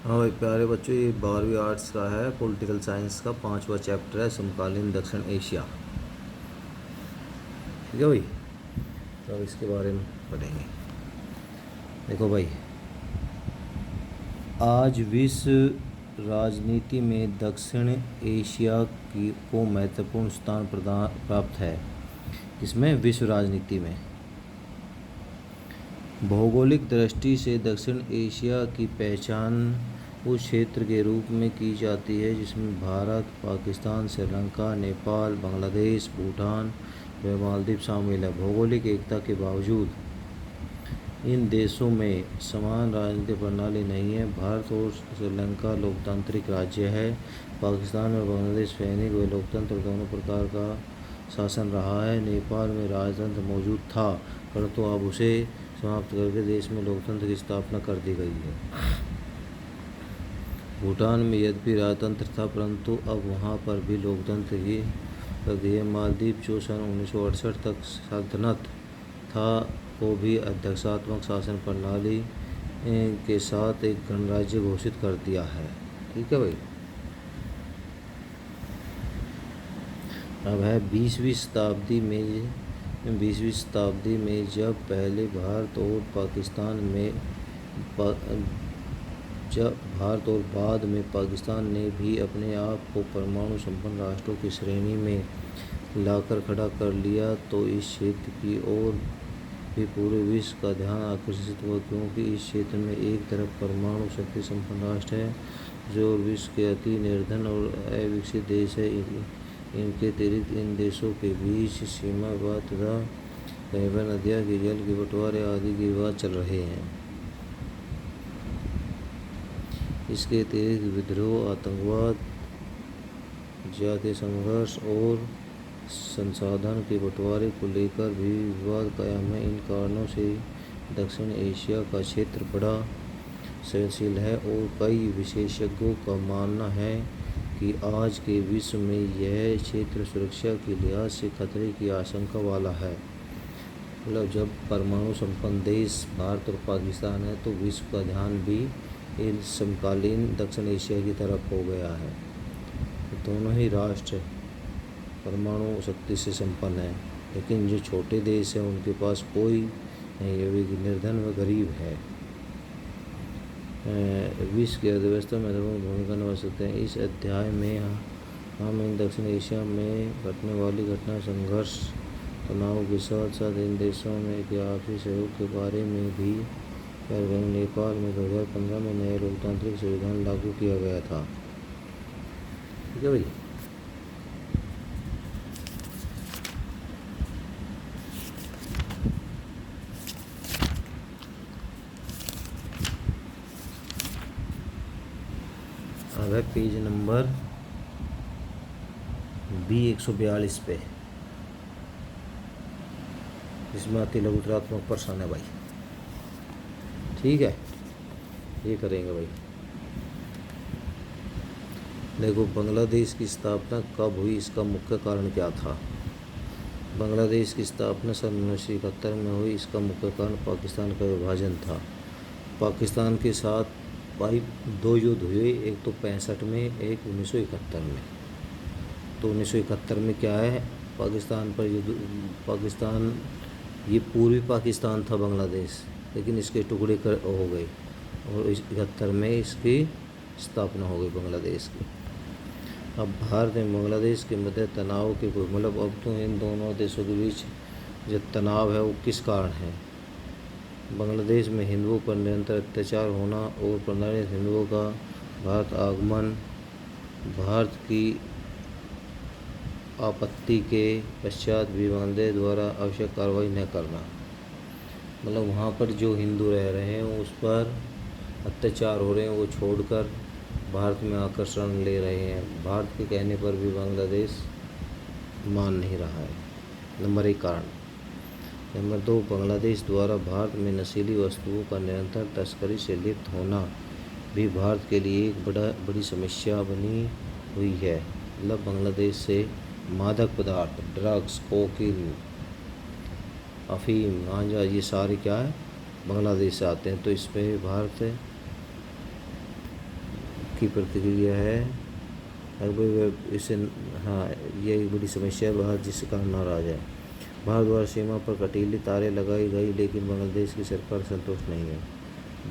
हाँ भाई प्यारे बच्चों, ये 12वीं आर्ट्स का है। पॉलिटिकल साइंस का 5वां चैप्टर है, समकालीन दक्षिण एशिया। ठीक है भाई, तो अब इसके बारे में पढ़ेंगे। देखो भाई, आज विश्व राजनीति में दक्षिण एशिया की को महत्वपूर्ण स्थान प्रदान प्राप्त है। इसमें विश्व राजनीति में भौगोलिक दृष्टि से दक्षिण एशिया की पहचान उस क्षेत्र के रूप में की जाती है जिसमें भारत, पाकिस्तान, श्रीलंका, नेपाल, बांग्लादेश, भूटान व मालदीव शामिल है। भौगोलिक एकता के बावजूद इन देशों में समान राजनीतिक प्रणाली नहीं है। भारत और श्रीलंका लोकतांत्रिक राज्य है। पाकिस्तान और बांग्लादेश सैनिक व लोकतंत्र दोनों प्रकार का शासन रहा है। नेपाल में राजतंत्र मौजूद था, परंतु अब उसे समाप्त करके देश में लोकतंत्र की स्थापना कर दी गई है। भूटान में यद्यपि राजतंत्र था, परंतु अब वहाँ पर भी लोकतंत्र की प्रक्रिया। मालदीव जो सन 1968 तक सल्तनत था, को भी अध्यक्षात्मक शासन प्रणाली के साथ एक गणराज्य घोषित कर दिया है। ठीक है भाई। अब है 20वीं शताब्दी में जब पहले भारत और बाद में पाकिस्तान ने भी अपने आप को परमाणु संपन्न राष्ट्रों की श्रेणी में लाकर खड़ा कर लिया, तो इस क्षेत्र की ओर भी पूरे विश्व का ध्यान आकर्षित हुआ, क्योंकि इस क्षेत्र में एक तरफ परमाणु शक्ति संपन्न राष्ट्र है जो विश्व के अति निर्धन और अविकसित देश है। इनके अतिरिक्त इन देशों के बीच सीमा विवाद तथा कहीं पर नदियाँ के जल के बंटवारे आदि के विवाद चल रहे हैं। इसके अतिरिक्त विद्रोह, आतंकवाद, जातीय संघर्ष और संसाधन के बंटवारे को लेकर भी विवाद कायम है। इन कारणों से दक्षिण एशिया का क्षेत्र बड़ा संवेदनशील है और कई विशेषज्ञों का मानना है कि आज के विश्व में यह क्षेत्र सुरक्षा के लिहाज से खतरे की आशंका वाला है। मतलब जब परमाणु संपन्न देश भारत और पाकिस्तान है, तो विश्व का ध्यान भी इन समकालीन दक्षिण एशिया की तरफ हो गया है। दोनों ही राष्ट्र परमाणु शक्ति से संपन्न है, लेकिन जो छोटे देश हैं उनके पास कोई नहीं है, वे निर्धन व गरीब है। विश्व की अर्थव्यवस्था में महत्वपूर्ण भूमिका निभा सकते हैं। इस अध्याय में हम इन दक्षिण एशिया में घटने वाली घटना, संघर्ष, तनाव के साथ साथ इन देशों में के आपसी सहयोग के बारे में भी करेंगे। नेपाल में 2015 में नया लोकतांत्रिक संविधान लागू किया गया था। ठीक है भाई। अब है पेज नंबर B142 पे, जिसमें अति लघुतरात्मक प्रश्न है भाई। ठीक है, ये करेंगे भाई। देखो, बांग्लादेश की स्थापना कब हुई, इसका मुख्य कारण क्या था। बांग्लादेश की स्थापना सन 1971 में हुई। इसका मुख्य कारण पाकिस्तान का विभाजन था। पाकिस्तान के साथ भाई 2 युद्ध हुए, एक तो 65 में, एक 1971 में। तो 1971 में क्या है, पाकिस्तान पर युद्ध। पाकिस्तान, ये पूर्वी पाकिस्तान था बांग्लादेश, लेकिन इसके टुकड़े हो गए और 71 में इसकी स्थापना हो गई बांग्लादेश की। अब भारत में बांग्लादेश के मध्य तनाव के कोई मतलब, अब तो इन दोनों देशों के बीच जो तनाव है वो किस कारण है। बांग्लादेश में हिंदुओं पर निरंतर अत्याचार होना और प्रताड़ित हिंदुओं का भारत आगमन, भारत की आपत्ति के पश्चात भी बांग्लादेश द्वारा आवश्यक कार्रवाई न करना। मतलब वहाँ पर जो हिंदू रह रहे हैं उस पर अत्याचार हो रहे हैं, वो छोड़कर भारत में आकर्षण ले रहे हैं। भारत के कहने पर भी बांग्लादेश मान नहीं रहा है। नंबर 1 कारण। नंबर 2, बांग्लादेश द्वारा भारत में नशीली वस्तुओं का निरंतर तस्करी से लिप्त होना भी भारत के लिए एक बड़ी समस्या बनी हुई है। मतलब बांग्लादेश से मादक पदार्थ, ड्रग्स, कोकीन, अफीम, गांजा, ये सारे क्या है, बांग्लादेश से आते हैं। तो इस पर भारत की प्रतिक्रिया है। अगर इसे हाँ, ये एक बड़ी समस्या है भारत जिसके कारण नाराज है। भारत द्वारा सीमा पर कटीली तारें लगाई गई लेकिन बांग्लादेश की सरकार संतुष्ट नहीं है।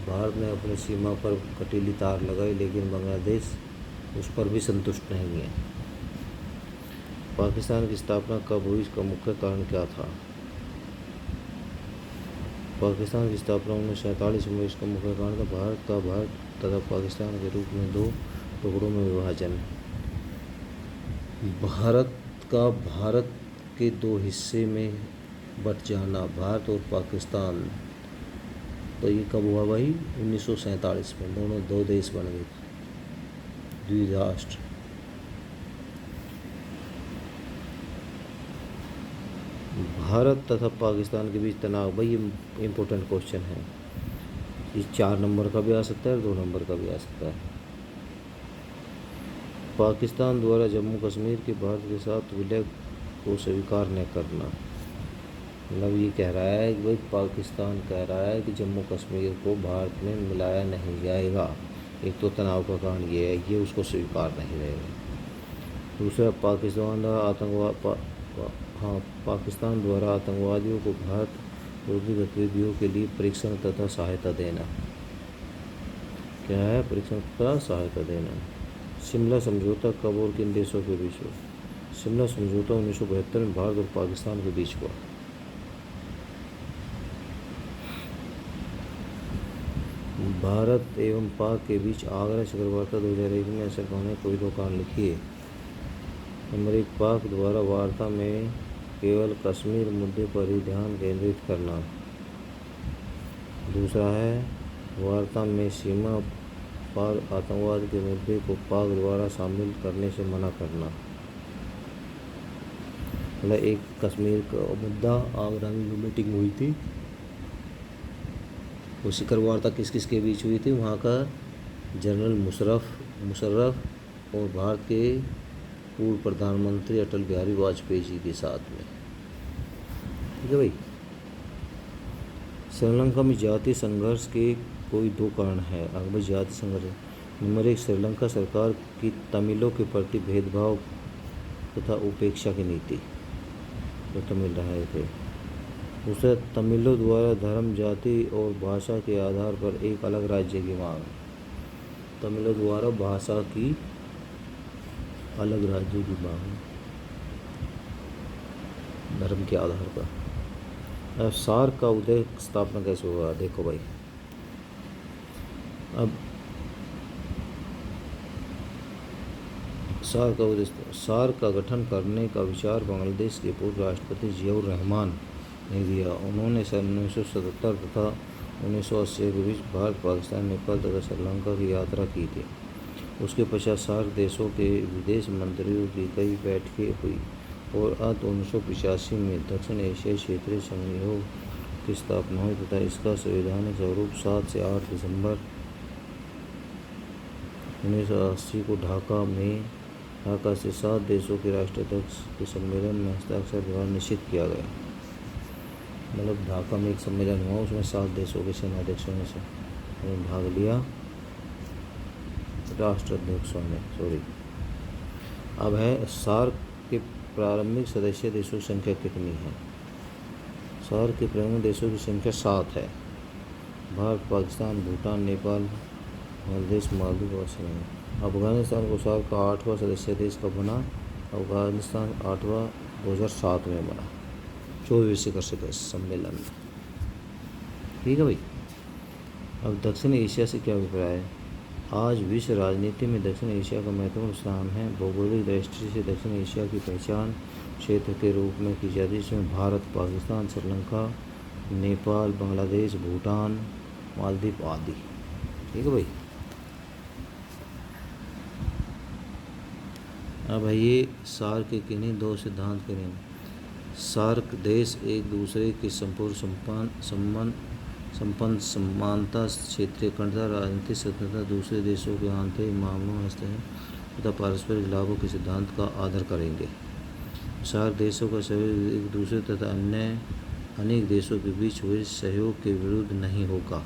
भारत ने अपनी सीमा पर कटीली तार लगाई लेकिन बांग्लादेश उस पर भी संतुष्ट नहीं है। पाकिस्तान की स्थापना कब हुई, इसका मुख्य कारण क्या था? पाकिस्तान की स्थापना 1947 में। इसका मुख्य कारण था भारत तथा पाकिस्तान के रूप में दो टुकड़ों में विभाजन। भारत के दो हिस्से में बट जाना, भारत और पाकिस्तान। तो ये कब हुआ भाई? 1947 में। दोनों दो देश बन गए, द्विराष्ट्र। भारत तथा पाकिस्तान के बीच तनाव, भाई ये इम्पोर्टेंट क्वेश्चन है। ये 4 नंबर का भी आ सकता है और 2 नंबर का भी आ सकता है। पाकिस्तान द्वारा जम्मू कश्मीर के भारत के साथ विलय को स्वीकार न करना। मतलब ये कह रहा है कि भाई पाकिस्तान कह रहा है कि जम्मू कश्मीर को भारत में मिलाया नहीं जाएगा। एक तो तनाव का कारण ये है, ये उसको स्वीकार नहीं रहेगा। दूसरा, पाकिस्तान द्वारा आतंकवादियों को भारत विरोधी गतिविधियों के लिए प्रशिक्षण तथा सहायता देना। क्या है? प्रशिक्षण तथा सहायता देना। शिमला समझौता कब और किन देशों के बीच हुआ? शिमला समझौता 1972 में भारत और पाकिस्तान के बीच हुआ। भारत एवं पाक के बीच आगरा चक्रवार्ता 2001 में असर होने कोई 2 कारण लिखिए। नंबर 1, पाक द्वारा वार्ता में केवल कश्मीर मुद्दे पर ही ध्यान केंद्रित करना। दूसरा है, वार्ता में सीमा पार आतंकवाद के मुद्दे को पाक द्वारा शामिल करने से मना करना। मतलब एक कश्मीर का मुद्दा, आगरा में जो मीटिंग हुई थी वो शिखर वार्ता किस किस के बीच हुई थी? वहाँ का जनरल मुशर्रफ और भारत के पूर्व प्रधानमंत्री अटल बिहारी वाजपेयी जी के साथ में। ठीक है भाई। श्रीलंका में जातीय संघर्ष के कोई 2 कारण है। अगर जातीय संघर्ष, नंबर 1, श्रीलंका सरकार की तमिलों के प्रति भेदभाव तथा उपेक्षा की नीति, जो तमिल रहे थे। दूसरा, तमिलों द्वारा धर्म, जाति और भाषा के आधार पर एक अलग राज्य की मांग। तमिलों द्वारा भाषा की अलग राज्य की मांग, धर्म के आधार पर। अब सार्क का उदय, स्थापना कैसे हुआ? देखो भाई, अब सार्क का गठन करने का विचार बांग्लादेश के पूर्व राष्ट्रपति जियाउर रहमान ने दिया। उन्होंने सन 1977 तथा 1980 के बीच भारत, पाकिस्तान, नेपाल तथा श्रीलंका की यात्रा की थी। उसके पश्चात सार्क देशों के विदेश मंत्रियों की कई बैठकें हुई और अंत 1985 में दक्षिण एशियाई क्षेत्रीय सहयोग की स्थापना हुई तथा इसका संवैधानिक स्वरूप 7 से 8 दिसंबर 1980 को ढाका से 7 देशों के राष्ट्राध्यक्ष के सम्मेलन में हस्ताक्षर द्वारा निश्चित किया गया। मतलब ढाका में एक सम्मेलन हुआ, उसमें 7 देशों के सेनाध्यक्षों ने भाग लिया, राष्ट्राध्यक्षों ने, सॉरी। अब है सार्क के प्रारंभिक सदस्य देशों की संख्या कितनी है? सार्क के प्रारंभिक देशों की संख्या 7 है। भारत, पाकिस्तान, भूटान, नेपाल, बांग्लादेश, मालदीव और श्रीलंका। अफगानिस्तान को सार्क का 8वां सदस्य देश कब बना? अफगानिस्तान 8वां 2007 में बना, 24 शिखर सम्मेलन में। ठीक है भाई। अब दक्षिण एशिया से क्या अभिप्राय है? आज विश्व राजनीति में दक्षिण एशिया का महत्वपूर्ण स्थान है। भौगोलिक दृष्टि से दक्षिण एशिया की पहचान क्षेत्र के रूप में की जाती है, जिसमें भारत, पाकिस्तान, श्रीलंका, नेपाल, बांग्लादेश, भूटान, मालदीव आदि। ठीक है भाई। अब है ये सार्क के किन्हीं 2 सिद्धांत करें। सार्क देश एक दूसरे के संपूर्ण संपन्न समानता, क्षेत्रीय अखंडता, राजनीतिक स्वतंत्रता, दूसरे देशों के आंतरिक मामलों में हस्तक्षेप तथा पारस्परिक लाभों के सिद्धांत का आदर करेंगे। सार्क देशों का सहयोग एक दूसरे तथा अन्य अनेक देशों के बीच हुए सहयोग के विरुद्ध नहीं होगा।